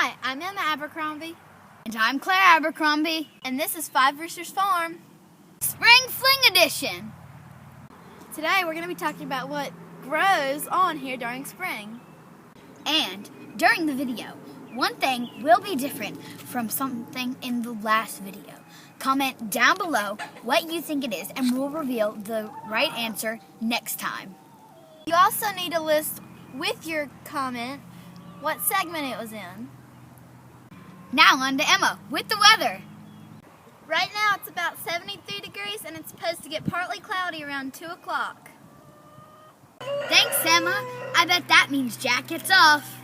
Hi, I'm Emma Abercrombie. And I'm Claire Abercrombie. And this is Five Roosters Farm. Spring Fling Edition. Today we're going to be talking about what grows on here during spring. And during the video, one thing will be different from something in the last video. Comment down below what you think it is and we'll reveal the right answer next time. You also need to list with your comment what segment it was in. Now on to Emma with the weather. Right now it's about 73 degrees and it's supposed to get partly cloudy around 2 o'clock. Thanks, Emma. I bet that means Jack gets off.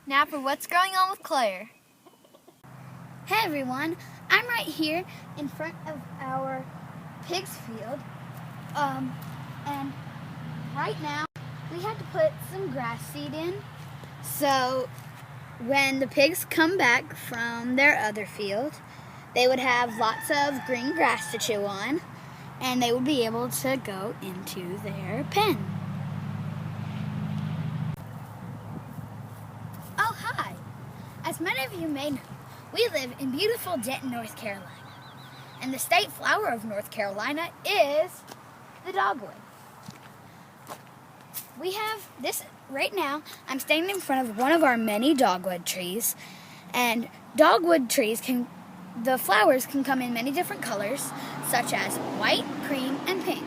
Now for what's going on with Claire. Hey everyone, I'm right here in front of our pig's field. And right now we had to put some grass seed in. So when the pigs come back from their other field, they would have lots of green grass to chew on, and they would be able to go into their pen. Oh, hi. As many of you may know, we live in beautiful Denton, North Carolina, and the state flower of North Carolina is the dogwood. We have this right now. I'm standing in front of one of our many dogwood trees, and dogwood trees the flowers can come in many different colors, such as white, cream, and pink.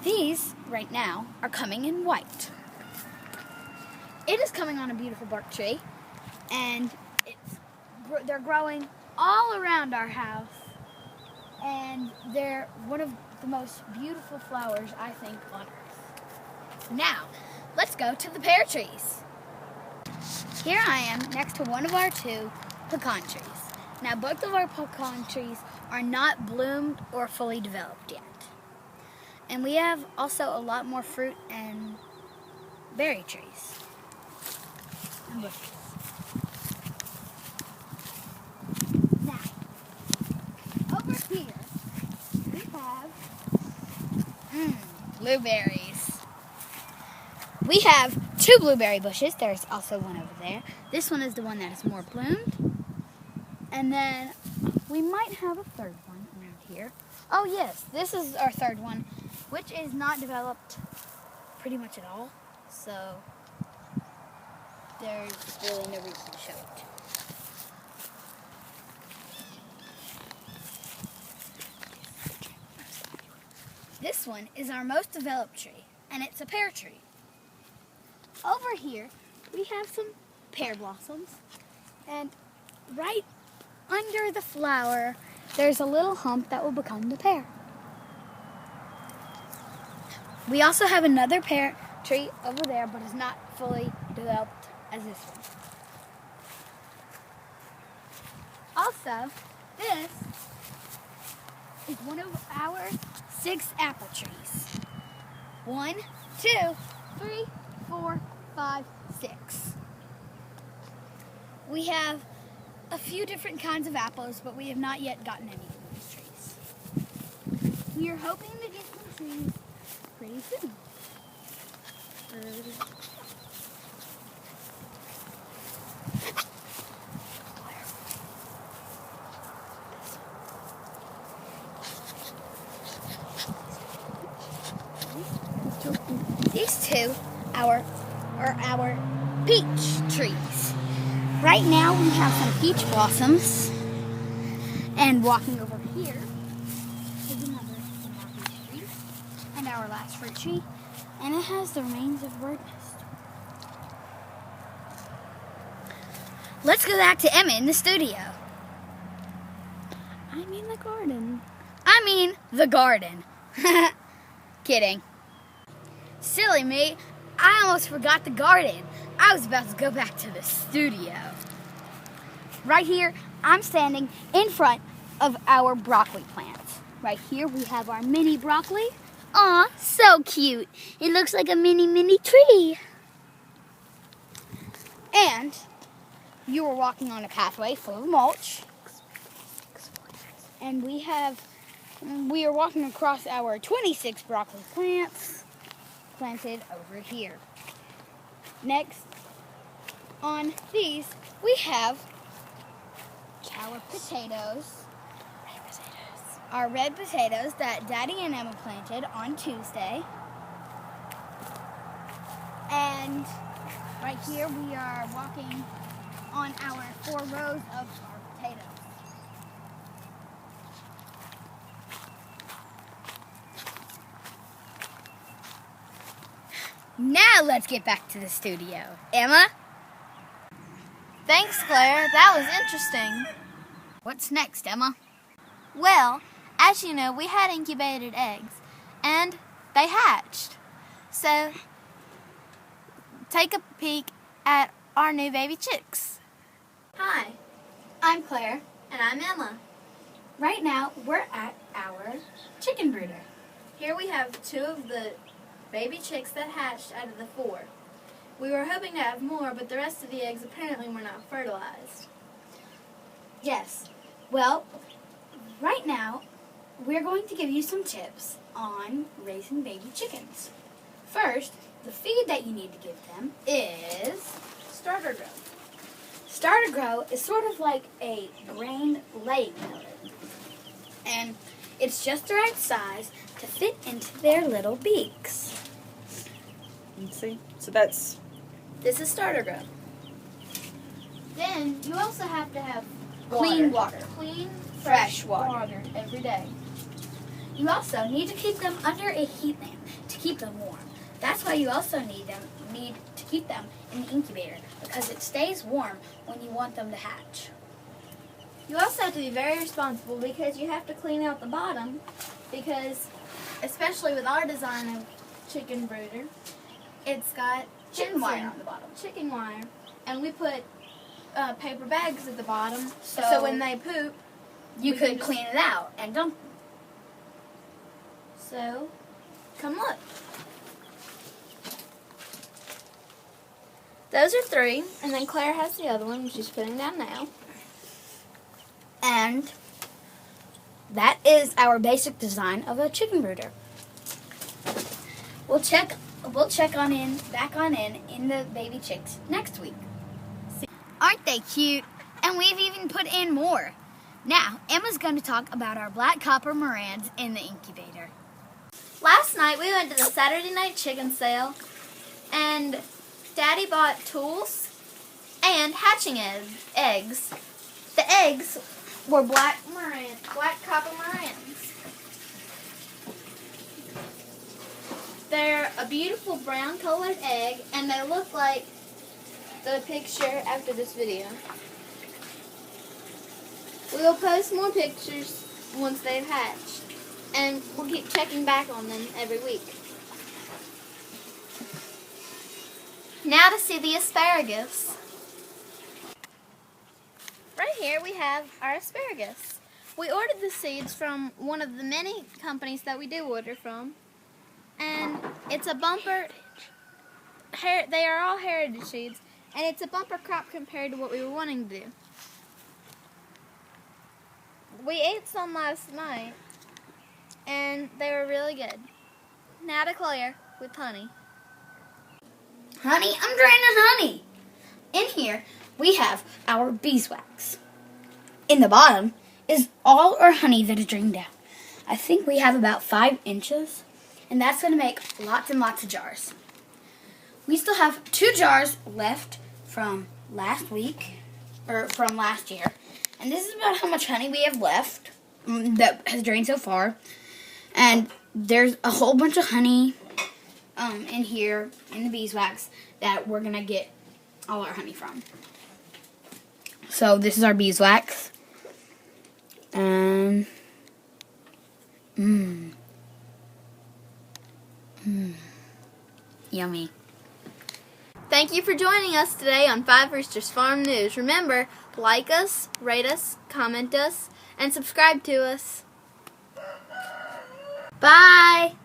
These right now are coming in white. It is coming on a beautiful bark tree, and they're growing all around our house, and they're one of the most beautiful flowers, I think, on earth. Now, let's go to the pear trees. Here I am next to one of our two pecan trees. Now, both of our pecan trees are not bloomed or fully developed yet. And we have also a lot more fruit and berry trees. And bushes. Now, over here, we have blueberries. We have two blueberry bushes. There's also one over there. This one is the one that is more bloomed. And then we might have a third one around here. Oh yes, this is our third one, which is not developed pretty much at all. So there's really no reason to show it. This one is our most developed tree, and it's a pear tree. Over here, we have some pear blossoms, and right under the flower, there's a little hump that will become the pear. We also have another pear tree over there, but it's not fully developed as this one. Also, this is one of our 6 apple trees. 1, 2, 3, 4, 5, 6. We have a few different kinds of apples, but we have not yet gotten any of these trees. We are hoping to get some trees pretty soon. These two are our peach trees. Right now we have some peach blossoms, and walking over here is another one of our peach trees, and our last fruit tree, and it has the remains of a bird nest. Let's go back to Emma in the studio. I mean the garden. I mean the garden. Kidding. Silly me, I almost forgot the garden. I was about to go back to the studio. Right here, I'm standing in front of our broccoli plants. Right here, we have our mini broccoli. Aw, so cute. It looks like a mini tree. And you are walking on a pathway full of mulch. And we are walking across our 26 broccoli plants planted over here. Next, on these, we have our potatoes. Our red potatoes that Daddy and Emma planted on Tuesday. And right here we are walking on our 4 rows of our potatoes. Now let's get back to the studio. Emma? Thanks, Claire. That was interesting. What's next, Emma? Well, as you know, we had incubated eggs, and they hatched. So, take a peek at our new baby chicks. Hi, I'm Claire. and I'm Emma. Right now, we're at our chicken brooder. Here we have 2 of the baby chicks that hatched out of the 4. We were hoping to have more, but the rest of the eggs apparently were not fertilized. Yes. Well, right now, we're going to give you some tips on raising baby chickens. First, the feed that you need to give them is Starter grow. Starter Grow is sort of like a grain laying powder. And it's just the right size to fit into their little beaks. Let's see. So that's This is Starter grow. Then you also have to have Clean water. Clean, Fresh water. every day. You also need to keep them under a heat lamp to keep them warm. That's why you also need to keep them in the incubator, because it stays warm when you want them to hatch. You also have to be very responsible because you have to clean out the bottom because, especially with our design of chicken brooder, it's got Chicken pins wire in- on the bottom. Chicken wire. And we put paper bags at the bottom So- so when they poop, You We could can just- clean it out and dump them. so come look. Those are 3, and then Claire has the other one, which she's putting down now. And that is our basic design of a chicken brooder. We'll check back on in the baby chicks next week. Aren't they cute? And we've even put in more. Now, Emma's going to talk about our black copper morans in the incubator. Last night we went to the Saturday night chicken sale, and Daddy bought tools and hatching eggs. The eggs were black copper morans. They're a beautiful brown colored egg, and they look like the picture after this video. We will post more pictures once they've hatched, and we'll keep checking back on them every week. Now to see the asparagus. Right here we have our asparagus. We ordered the seeds from one of the many companies that we do order from, and it's a bumper. They are all heritage seeds, and it's a bumper crop compared to what we were wanting to do. We ate some last night, and they were really good. Now to Claire with honey. Honey, I'm draining honey. In here, we have our beeswax. In the bottom is all our honey that is drained out. I think we have about 5 inches, and that's going to make lots and lots of jars. We still have 2 jars left from last week, or from last year. And this is about how much honey we have left that has drained so far. And there's a whole bunch of honey in here, in the beeswax, that we're going to get all our honey from. So this is our beeswax. And yummy. Thank you for joining us today on 5 Roosters Farm News. Remember, like us, rate us, comment us, and subscribe to us. Bye!